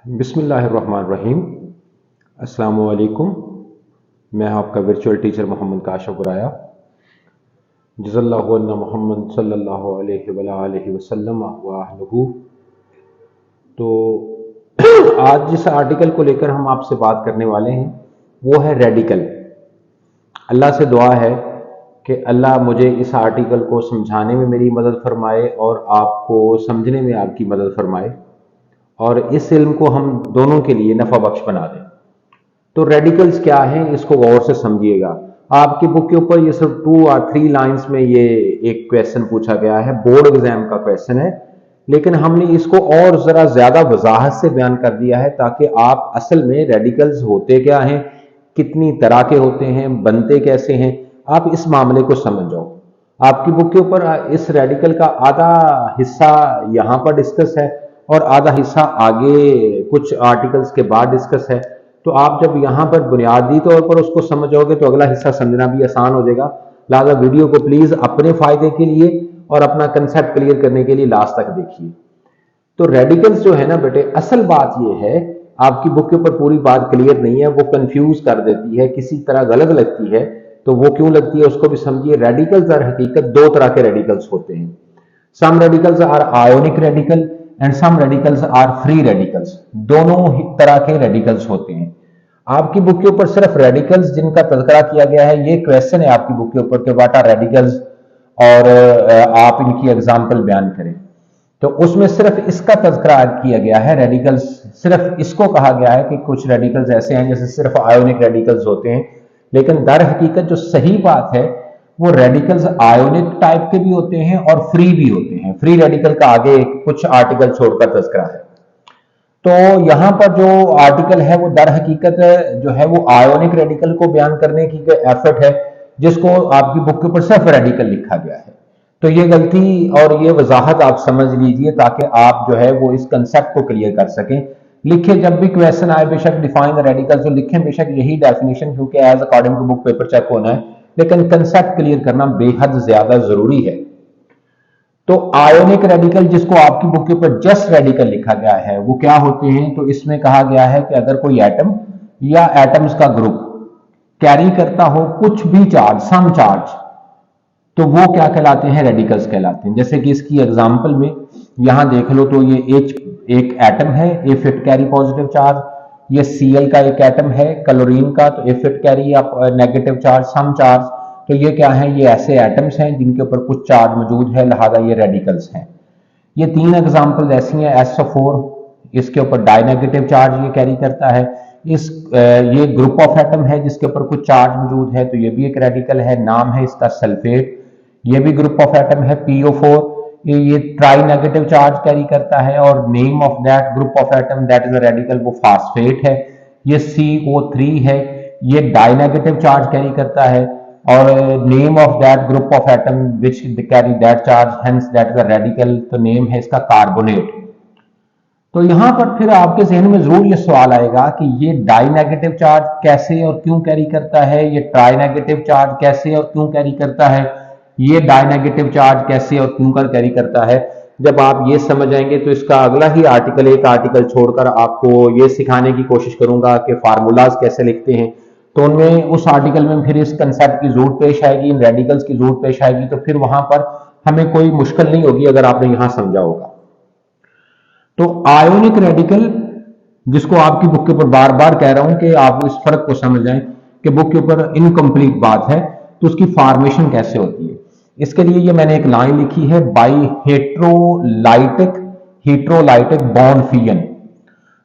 बिस्मिल्लाहिर्रहमानिर्रहीम। अस्सलाम वालेकुम। मैं आपका वर्चुअल टीचर मोहम्मद काशिफ बुराया। जज़ल्लाहु अन्ना मोहम्मद सल्लल्लाहु अलैहि वसल्लम व अहलहू। तो आज जिस आर्टिकल को लेकर हम आपसे बात करने वाले हैं वो है रेडिकल। अल्लाह से दुआ है कि अल्लाह मुझे इस आर्टिकल को समझाने में मेरी मदद फरमाए और आपको समझने में आपकी मदद फरमाए और इस इल्म को हम दोनों के लिए नफा बख्श बना दें। तो रेडिकल्स क्या हैं, इसको गौर से समझिएगा। आपकी बुक के ऊपर ये सिर्फ 2 और 3 लाइंस में ये एक क्वेश्चन पूछा गया है, बोर्ड एग्जाम का क्वेश्चन है, लेकिन हमने इसको और जरा ज्यादा वजाहत से बयान कर दिया है ताकि आप असल में रेडिकल्स होते क्या हैं, कितनी तरह के होते हैं, बनते कैसे हैं, आप इस मामले को समझ जाओ। आपकी बुक के ऊपर इस रेडिकल का आधा हिस्सा यहां पर डिस्कस है और आधा हिस्सा आगे कुछ आर्टिकल्स के बाद डिस्कस है। तो आप जब यहां पर बुनियादी तौर पर उसको समझोगे तो अगला हिस्सा समझना भी आसान हो जाएगा। लिहाजा वीडियो को प्लीज अपने फायदे के लिए और अपना कंसेप्ट क्लियर करने के लिए लास्ट तक देखिए। तो रेडिकल्स जो है ना बेटे, असल बात यह है, आपकी बुक के ऊपर पूरी बात क्लियर नहीं है, वो कंफ्यूज कर देती है, किसी तरह गलत लगती है। तो वो क्यों लगती है उसको भी समझिए। रेडिकल्स दर हकीकत 2 तरह के रेडिकल्स होते हैं। Some radicals are ionic radical and some radicals are free radicals. दोनों ही तरह के रेडिकल्स होते हैं। आपकी बुक के ऊपर सिर्फ रेडिकल्स जिनका तज़किरा किया गया है, ये क्वेश्चन है आपकी बुक के ऊपर कि व्हाट आर रेडिकल्स, और आप इनकी एग्जांपल बयान करें। तो उसमें सिर्फ इसका तज़किरा किया गया है, रेडिकल्स, सिर्फ इसको कहा गया है कि कुछ रेडिकल्स ऐसे हैं जैसे सिर्फ आयोनिक रेडिकल्स होते हैं। लेकिन दर हकीकत जो सही बात है वो रेडिकल्स आयोनिक टाइप के भी होते हैं और फ्री भी होते हैं। फ्री रेडिकल का आगे कुछ आर्टिकल छोड़कर तज़किरा है। तो यहां पर जो आर्टिकल है वो दर हकीकत जो है वो आयोनिक रेडिकल को बयान करने की एफर्ट है, जिसको आपकी बुक के ऊपर सिर्फ रेडिकल लिखा गया है। तो ये गलती और ये वजाहत आप समझ लीजिए ताकि आप जो है वो इस कंसेप्ट को क्लियर कर सकें। लिखे जब भी क्वेश्चन आए बेशक डिफाइन द रेडिकल तो लिखें बेशक यही डेफिनेशन, क्योंकि as according to book paper check होना है, लेकिन कंसेप्ट क्लियर करना बेहद ज्यादा जरूरी है। तो आयोनिक रेडिकल जिसको आपकी बुक के ऊपर जस्ट रेडिकल लिखा गया है वो क्या होते हैं? तो इसमें कहा गया है कि अगर कोई एटम या एटम्स का ग्रुप कैरी करता हो कुछ भी चार्ज, सम चार्ज, तो वो क्या कहलाते हैं? रेडिकल्स कहलाते हैं। जैसे कि इसकी एग्जांपल में यहां देख लो, तो ये H एक एटम है, if it carry positive charge. ये Cl का एक एटम है क्लोरीन का, तो if it carry negative charge, some charge. तो ये क्या है? ये ऐसे एटम्स हैं जिनके ऊपर कुछ चार्ज मौजूद है, लिहाजा ये रेडिकल्स हैं। ये 3 एग्जांपल ऐसी हैं। SO4 इसके ऊपर डाइनेगेटिव चार्ज ये कैरी करता है। ये ग्रुप ऑफ एटम है जिसके ऊपर कुछ चार्ज मौजूद है, तो ये भी एक रेडिकल है। नाम है इसका सल्फेट। ये भी ग्रुप ऑफ एटम है PO4। ये ट्राई नेगेटिव चार्ज कैरी करता है और name of that group of atom that is a radical वो फास्फेट है। ये CO3 है, ये डाइनेगेटिव चार्ज कैरी करता है और name of that group of atom which carry that charge, hence that is a radical, तो नेम है इसका कार्बोनेट। तो यहां पर फिर आपके जहन में जरूर ये सवाल आएगा कि ये डाई नेगेटिव चार्ज कैसे और क्यों कैरी करता है, ये ट्राई नेगेटिव चार्ज कैसे और क्यों कैरी करता है, ये डाई नेगेटिव चार्ज कैसे और क्यों कर कैरी करता है। जब आप ये समझ जाएंगे तो इसका अगला ही आर्टिकल, एक आर्टिकल छोड़कर आपको ये सिखाने की कोशिश करूंगा कि फार्मूलाज कैसे लिखते हैं। तो उनमें उस आर्टिकल में फिर इस कंसेप्ट की जरूरत पेश आएगी, इन रेडिकल्स की जरूरत पेश आएगी। तो फिर वहां पर हमें कोई मुश्किल नहीं होगी अगर आपने यहां समझा होगा। तो आयोनिक रेडिकल जिसको आपकी बुक के ऊपर बार बार कह रहा हूं कि आप इस फर्क को समझ जाएं कि बुक के ऊपर इनकम्प्लीट बात है, तो उसकी फॉर्मेशन कैसे होती है। इसके लिए ये मैंने एक लाइन लिखी है, बाई हेट्रोलाइटिक बॉन्ड फिजन।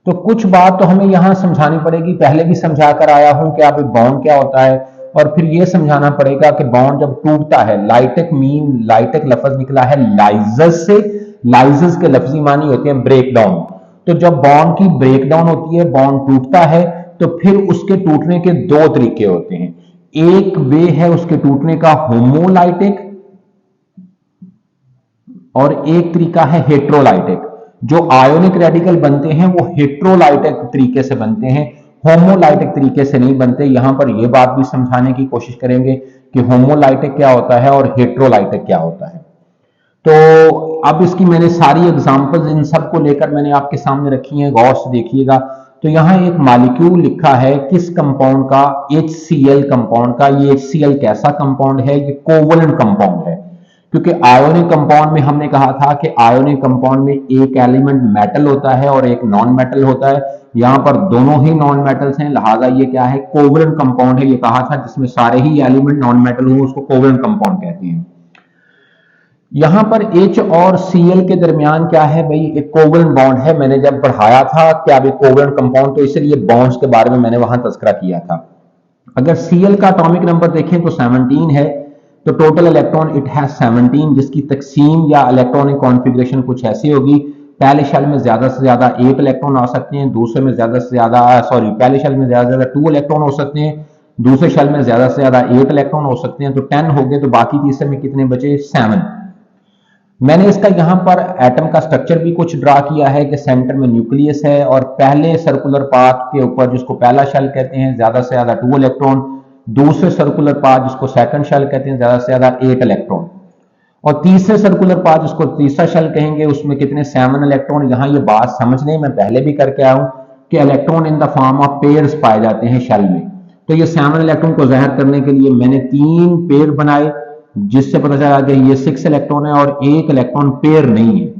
तो कुछ बात तो हमें यहां समझानी पड़ेगी, पहले भी समझा कर आया हूं कि आप बॉन्ड क्या होता है, और फिर यह समझाना पड़ेगा कि बॉन्ड जब टूटता है, लाइटेक लफ्ज निकला है लाइजस से। लाइजस के लफ्जी मानी होते हैं ब्रेक डाउन। तो जब बॉन्ड की ब्रेक डाउन होती है, बॉन्ड टूटता है, तो फिर उसके टूटने के 2 तरीके होते हैं। एक वे है उसके टूटने का होमोलाइटिक और एक तरीका है हेट्रोलाइटिक। जो आयोनिक रेडिकल बनते हैं वो हेट्रोलाइटिक तरीके से बनते हैं, होमोलाइटिक तरीके से नहीं बनते। यहां पर यह बात भी समझाने की कोशिश करेंगे कि होमोलाइटिक क्या होता है और हेट्रोलाइटिक क्या होता है। तो अब इसकी मैंने सारी एग्जांपल्स इन सब को लेकर मैंने आपके सामने रखी हैं, गौर से देखिएगा। तो यहाँ एक मॉलिक्यूल लिखा है किस कंपाउंड का, HCl कंपाउंड का। ये HCl कैसा कंपाउंड है? ये कोवलेंट कंपाउंड है, क्योंकि आयोनिक कंपाउंड में हमने कहा था कि आयोनिक कंपाउंड में एक एलिमेंट मेटल होता है और एक नॉन मेटल होता है। यहां पर दोनों ही नॉन मेटल्स हैं, लिहाजा ये क्या है? कोवलेंट कंपाउंड है। ये कहा था जिसमें सारे ही एलिमेंट नॉन मेटल हो उसको कोवलेंट कंपाउंड कहते हैं। यहां पर H और Cl के दरमियान क्या है भाई? एक कोवलेंट बॉन्ड है। मैंने जब पढ़ाया था क्या भी कोवलेंट कंपाउंड, तो इसलिए बॉन्ड्स के बारे में मैंने वहां तस्करा किया था। अगर Cl का एटॉमिक नंबर देखें तो 17 है, तो टोटल इलेक्ट्रॉन इट हैज 17, जिसकी तकसीम या इलेक्ट्रॉनिक कॉन्फ़िगरेशन कुछ ऐसी होगी। पहले शेल में ज्यादा से ज्यादा 8 इलेक्ट्रॉन आ सकते हैं, दूसरे में ज्यादा से ज्यादा पहले शेल में ज्यादा से ज्यादा 2 इलेक्ट्रॉन हो सकते हैं, दूसरे शेल में ज्यादा से ज्यादा 8 इलेक्ट्रॉन हो सकते हैं। तो 10 हो गए, तो बाकी तीसरे में कितने बचे? 7। मैंने इसका यहां पर एटम का स्ट्रक्चर भी कुछ ड्रा किया है कि सेंटर में न्यूक्लियस है और पहले सर्कुलर पाथ के ऊपर, जिसको पहला शेल कहते हैं, ज्यादा से ज्यादा 2 इलेक्ट्रॉन, दूसरे सर्कुलर पाथ जिसको सेकंड शेल कहते हैं, ज्यादा से ज्यादा 8 इलेक्ट्रॉन, और तीसरे सर्कुलर पाथ जिसको तीसरा शेल कहेंगे उसमें कितने? 7 इलेक्ट्रॉन। यहां ये बात समझने मैं पहले भी करके आया हूं कि electron in the form of pairs पाए जाते हैं शेल में। तो ये 7 इलेक्ट्रॉन को जाहिर करने के लिए मैंने 3 पेयर बनाए, जिससे पता चला कि ये 6 इलेक्ट्रॉन है और 1 इलेक्ट्रॉन पेयर नहीं है।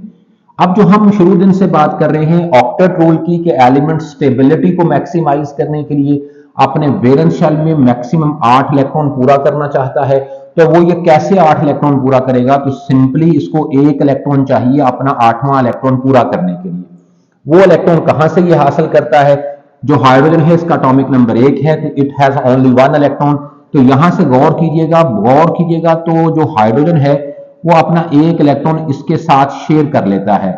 अब जो हम शुरू दिन से बात कर रहे हैं ऑक्टेट रूल की, कि एलिमेंट स्टेबिलिटी को मैक्सिमाइज करने के लिए अपने वैलेंस शेल में मैक्सिमम 8 इलेक्ट्रॉन पूरा करना चाहता है, तो वो ये कैसे 8 इलेक्ट्रॉन पूरा करेगा? तो सिंपली इसको 1 इलेक्ट्रॉन चाहिए अपना 8वां इलेक्ट्रॉन पूरा करने के लिए। वो इलेक्ट्रॉन कहां से ये हासिल करता है? जो हाइड्रोजन है इसका एटॉमिक नंबर 1 है, तो इट हैज ओनली 1 इलेक्ट्रॉन। तो यहां से गौर कीजिएगा, तो जो हाइड्रोजन है वो अपना 1 इलेक्ट्रॉन इसके साथ शेयर कर लेता है।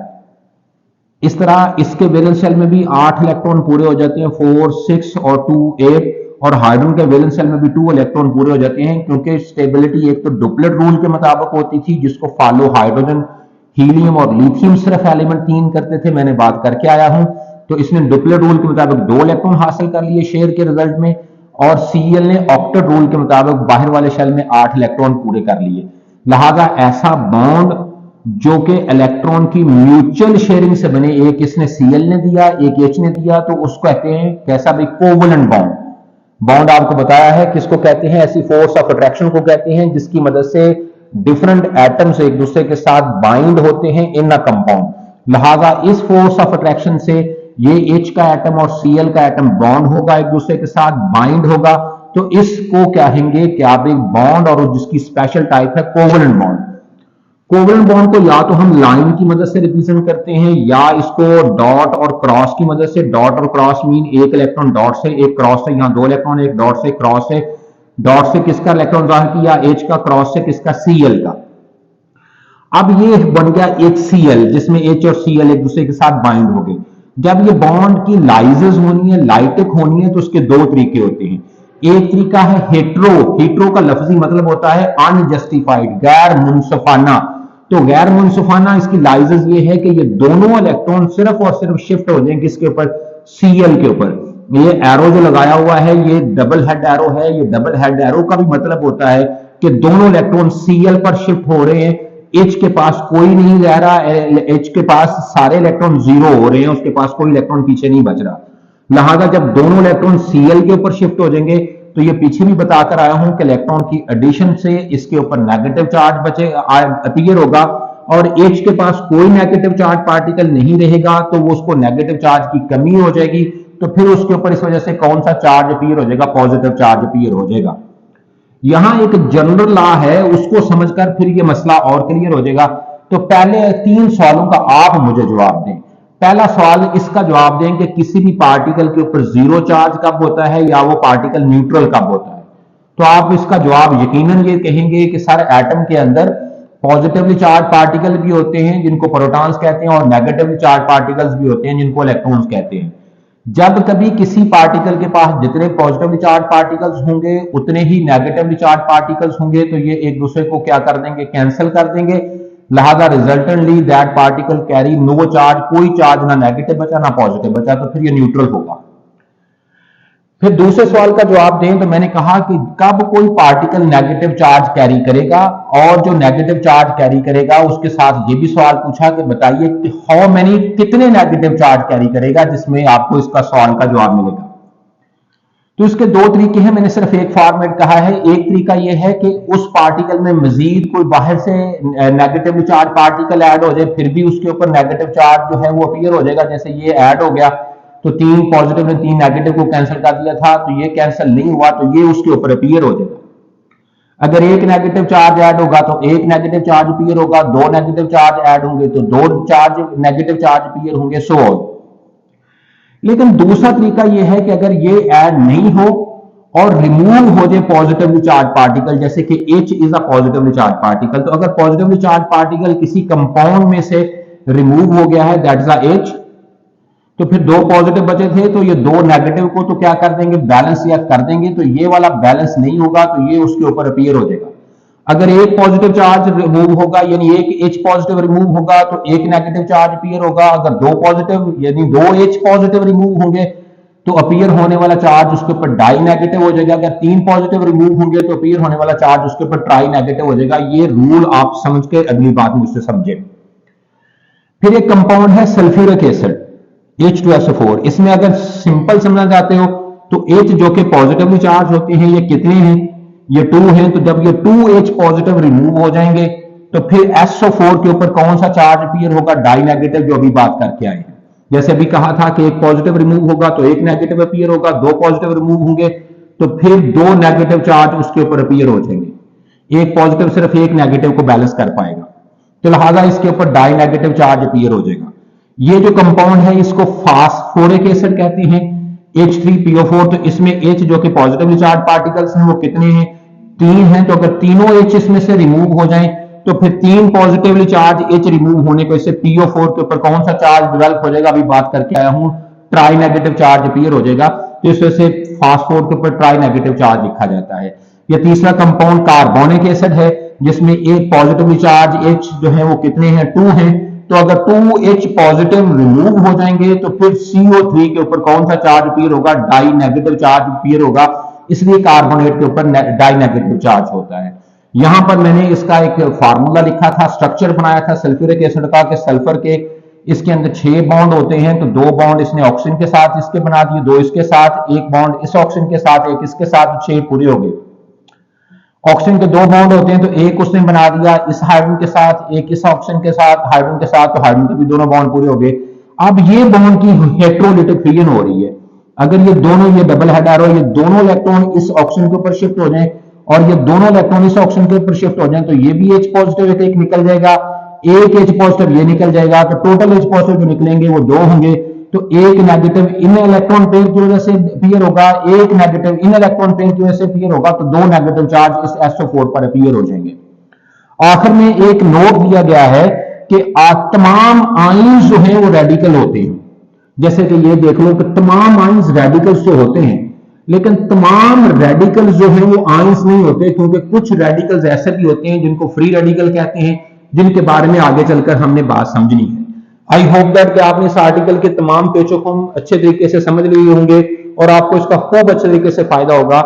इस तरह इसके वैलेंस शेल में भी 8 इलेक्ट्रॉन पूरे हो जाते हैं, 4, 6 और 2, 8। और हाइड्रोजन के वैलेंस शेल में भी 2 इलेक्ट्रॉन पूरे हो जाते हैं, क्योंकि स्टेबिलिटी एक तो डुप्लेट रूल के मुताबिक होती थी, जिसको फॉलो हाइड्रोजन, हीलियम और लिथियम सिर्फ एलिमेंट 3 करते थे, मैंने बात करके आया हूं। तो इसने डुप्लेट रूल के मुताबिक 2 इलेक्ट्रॉन हासिल कर लिए शेयर के रिजल्ट में, और Cl ने ऑक्टेट रूल के मुताबिक बाहर वाले शेल में 8 इलेक्ट्रॉन पूरे कर लिए। लिहाजा ऐसा बॉन्ड जो कि इलेक्ट्रॉन की म्यूचुअल शेयरिंग से बने, एक इसने Cl ने दिया, एक H ने दिया, तो उसको कहते हैं कैसा भाई? Covalent bond. बॉन्ड आपको बताया है किसको कहते हैं? ऐसी फोर्स ऑफ अट्रैक्शन को कहते हैं जिसकी मदद से डिफरेंट एटम्स एक दूसरे के साथ बाइंड होते हैं इन अ कंपाउंड। लिहाजा इस फोर्स ऑफ अट्रैक्शन से ये H का एटम और Cl का एटम बॉन्ड होगा, एक दूसरे के साथ बाइंड होगा, तो इसको कहेंगे क्या भाई? बॉन्ड। और जिसकी स्पेशल टाइप है कोवलेंट बॉन्ड। कोवलेंट बॉन्ड को या तो हम लाइन की मदद से रिप्रेजेंट करते हैं, या इसको डॉट और क्रॉस की मदद से। डॉट और क्रॉस मीन 1 इलेक्ट्रॉन डॉट से, 1 क्रॉस से, यहां 2 इलेक्ट्रॉन, 1 डॉट से, क्रॉस से। डॉट से किसका इलेक्ट्रॉन जाहिर किया? H का। क्रॉस से किसका? Cl का। अब ये बन गया HCl, जिसमें H और Cl एक दूसरे के साथ बाइंड हो गए। जब ये बॉन्ड की लाइजेस होनी है, लाइटिक होनी है, तो उसके 2 तरीके होते हैं। एक तरीका है हेट्रो। हेट्रो का लफ्जी मतलब होता है अनजस्टिफाइड, गैर मुनसफाना। तो गैर मुनसफाना इसकी लाइजेस ये है कि ये दोनों इलेक्ट्रॉन सिर्फ और सिर्फ शिफ्ट हो जाएंगे किसके ऊपर? Cl के ऊपर। ये एरो जो लगाया हुआ है ये डबल हेड एरो है। ये डबल हेड एरो का भी मतलब होता है कि दोनों इलेक्ट्रॉन Cl पर शिफ्ट हो रहे हैं। H के पास कोई नहीं रह रहा, H के पास सारे इलेक्ट्रॉन 0 हो रहे हैं, उसके पास कोई इलेक्ट्रॉन पीछे नहीं बच रहा। लिहाजा जब दोनों इलेक्ट्रॉन Cl के ऊपर शिफ्ट हो जाएंगे, तो ये पीछे भी बताकर आया हूं कि इलेक्ट्रॉन की एडिशन से इसके ऊपर नेगेटिव चार्ज बचे अपीयर होगा, और H के पास कोई नेगेटिव चार्ज पार्टिकल नहीं रहेगा, तो वो उसको नेगेटिव चार्ज की कमी हो जाएगी, तो फिर उसके ऊपर इस वजह से कौन सा चार्ज अपीयर हो जाएगा? पॉजिटिव चार्ज अपीयर हो जाएगा। यहां एक जनरल लॉ है, उसको समझकर फिर ये मसला और क्लियर हो जाएगा। तो पहले 3 सवालों का आप मुझे जवाब दें। पहला सवाल, इसका जवाब दें कि किसी भी पार्टिकल के ऊपर 0 चार्ज कब होता है, या वो पार्टिकल न्यूट्रल कब होता है? तो आप इसका जवाब यकीनन ये कहेंगे कि सारे एटम के अंदर पॉजिटिवली चार्ज पार्टिकल भी होते हैं जिनको प्रोटॉन्स कहते हैं, और नेगेटिवली चार्ज पार्टिकल्स भी होते हैं जिनको इलेक्ट्रॉन्स कहते हैं। जब कभी किसी पार्टिकल के पास जितने पॉजिटिवली चार्ज पार्टिकल्स होंगे उतने ही नेगेटिवली चार्ज पार्टिकल्स होंगे, तो ये एक दूसरे को क्या कर देंगे? कैंसिल कर देंगे। लिहाजा resultantly that particle carry no charge, कोई चार्ज ना नेगेटिव बचा ना पॉजिटिव बचा, तो फिर ये न्यूट्रल होगा। फिर दूसरे सवाल का जवाब दें तो मैंने कहा कि कब कोई पार्टिकल नेगेटिव चार्ज कैरी करेगा, और जो नेगेटिव चार्ज कैरी करेगा उसके साथ ये भी सवाल पूछा कि बताइए कि हाउ मेनी, कितने नेगेटिव चार्ज कैरी करेगा, जिसमें आपको इसका सवाल का जवाब मिलेगा। तो इसके दो तरीके हैं, मैंने सिर्फ एक फॉर्मेट कहा है। एक तरीका यह है कि उस पार्टिकल में मजीद कोई बाहर से नेगेटिवली चार्ज पार्टिकल ऐड हो जाए, फिर भी उसके ऊपर नेगेटिव चार्ज जो है वो अपीयर हो जाएगा। जैसे ये ऐड हो गया तो 3 पॉजिटिव ने 3 नेगेटिव को कैंसिल कर दिया था, तो ये कैंसिल नहीं हुआ, तो ये उसके ऊपर अपीयर हो जाएगा। अगर एक नेगेटिव चार्ज ऐड होगा तो एक नेगेटिव चार्ज अपीयर होगा, 2 नेगेटिव चार्ज ऐड होंगे तो 2 चार्ज नेगेटिव चार्ज अपीयर होंगे, सो ऑन। लेकिन दूसरा तरीका यह है कि अगर ये ऐड नहीं हो और रिमूव हो जाए पॉजिटिवली चार्ज पार्टिकल, जैसे कि H is a positively charge particle, तो अगर पॉजिटिवली चार्ज पार्टिकल किसी कंपाउंड में से रिमूव हो गया है, दैट इज अ H, तो फिर 2 पॉजिटिव बचे थे, तो ये 2 नेगेटिव को तो क्या कर देंगे, बैलेंस या कर देंगे, तो ये वाला बैलेंस नहीं होगा, तो ये उसके ऊपर अपीयर हो जाएगा। अगर एक पॉजिटिव चार्ज रिमूव होगा यानी एक H पॉजिटिव रिमूव होगा तो एक नेगेटिव चार्ज अपीयर होगा। अगर 2 पॉजिटिव यानी 2 H पॉजिटिव रिमूव होंगे तो अपीयर होने वाला चार्ज उसके ऊपर डाई नेगेटिव हो जाएगा। अगर 3 पॉजिटिव रिमूव होंगे तो अपीयर होने वाला चार्ज उसके ऊपर ट्राई नेगेटिव हो जाएगा। ये रूल आप समझ के अगली बात मुझसे समझे। फिर एक कंपाउंड है सल्फ्यूरिक एसिड H2SO4। इसमें अगर सिंपल समझना चाहते हो तो H जो कि पॉजिटिवली चार्ज होते हैं, ये कितने हैं, ये 2 हैं, तो जब ये 2H पॉजिटिव रिमूव हो जाएंगे तो फिर SO4 के ऊपर कौन सा चार्ज अपीयर होगा, डाई नेगेटिव, जो अभी बात करके आए हैं। जैसे अभी कहा था कि एक पॉजिटिव रिमूव होगा तो एक नेगेटिव अपीयर होगा, 2 पॉजिटिव रिमूव होंगे तो फिर 2 नेगेटिव चार्ज उसके ऊपर अपीयर हो जाएंगे। एक पॉजिटिव सिर्फ एक नेगेटिव को बैलेंस कर पाएगा, तो लिहाजा इसके ऊपर डाई नेगेटिव चार्ज अपीयर हो जाएगा। ये जो कंपाउंड है इसको फास्फोरिक एसिड कहते हैं, H3PO4। तो इसमें H जो कि पॉजिटिवली चार्ज पार्टिकल्स हैं वो कितने हैं, 3 हैं। तो अगर तीनों H इसमें से रिमूव हो जाएं तो फिर 3 पॉजिटिवली चार्ज H रिमूव होने को इससे PO4 के ऊपर कौन सा चार्ज डेवलप हो जाएगा, अभी बात करके आया हूं, ट्राई नेगेटिव चार्ज अपीयर हो जाएगा। तो इस वजह से फास्फोर के ऊपर ट्राई नेगेटिव चार्ज लिखा जाता है। यह तीसरा कंपाउंड कार्बोनिक एसिड है जिसमें एक पॉजिटिवली चार्ज H जो है वो कितने हैं, 2 हैं। तो अगर 2H पॉजिटिव रिमूव हो जाएंगे तो फिर CO3 के ऊपर कौन सा चार्ज अपीयर होगा, डाई नेगेटिव चार्ज अपीयर होगा। इसलिए कार्बोनेट के ऊपर डाई नेगेटिव चार्ज होता है। यहां पर मैंने इसका एक फार्मूला लिखा था, स्ट्रक्चर बनाया था सल्फ्यूरिक एसिड का, कि सल्फर के इसके अंदर 6 बॉन्ड होते हैं, तो 2 बॉन्ड इसने ऑक्सीजन के साथ इसके बना दिए, 2 इसके साथ, 1 बॉन्ड इस ऑक्सीजन के साथ, 1 इसके साथ, 6 पूरे हो गए। ऑक्सीजन के 2 बॉन्ड होते हैं तो एक उसने बना दिया इस हाइड्रोजन के साथ, एक इस ऑक्सीजन के साथ, हाइड्रोजन के साथ, तो हाइड्रोजन के भी दोनों बॉन्ड पूरे हो गए। अब ये बॉन्ड की हेटेरोलिटिक फ्यूजन हो रही है। अगर ये दोनों, ये डबल हेड एरो, ये दोनों इलेक्ट्रॉन इस ऑक्सीजन के ऊपर शिफ्ट हो जाए और ये दोनों इलेक्ट्रॉन इस ऑक्सीजन के ऊपर शिफ्ट हो जाए तो ये भी H पॉजिटिव एक निकल जाएगा, एक H पॉजिटिव ये निकल जाएगा, तो टोटल H पॉजिटिव जो निकलेंगे वो 2 होंगे। तो एक नेगेटिव इन इलेक्ट्रॉन पेयर की वजह से अपीयर होगा, एक नेगेटिव इन इलेक्ट्रॉन पेयर की वजह से अपीयर होगा, तो 2 नेगेटिव चार्ज इस SO4 पर अपीयर हो जाएंगे। आखिर में एक नोट दिया गया है कि तमाम आयंस जो हैं वो रेडिकल होते हैं। जैसे कि ये देख लो कि तमाम आयंस रेडिकल्स तो होते हैं, लेकिन तमाम रेडिकल्स जो हैं वो आयंस नहीं होते, क्योंकि कुछ रेडिकल्स ऐसे भी होते हैं जिनको फ्री रेडिकल कहते हैं, जिनके बारे में आगे चलकर हमने बात समझनी है। आई होप दैट कि आपने इस आर्टिकल के तमाम पेचों को अच्छे तरीके से समझ लिए होंगे और आपको इसका खूब अच्छे तरीके से फायदा होगा।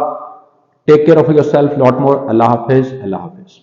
Take care of yourself, lot more. अल्लाह हाफिज, अल्लाह हाफिज।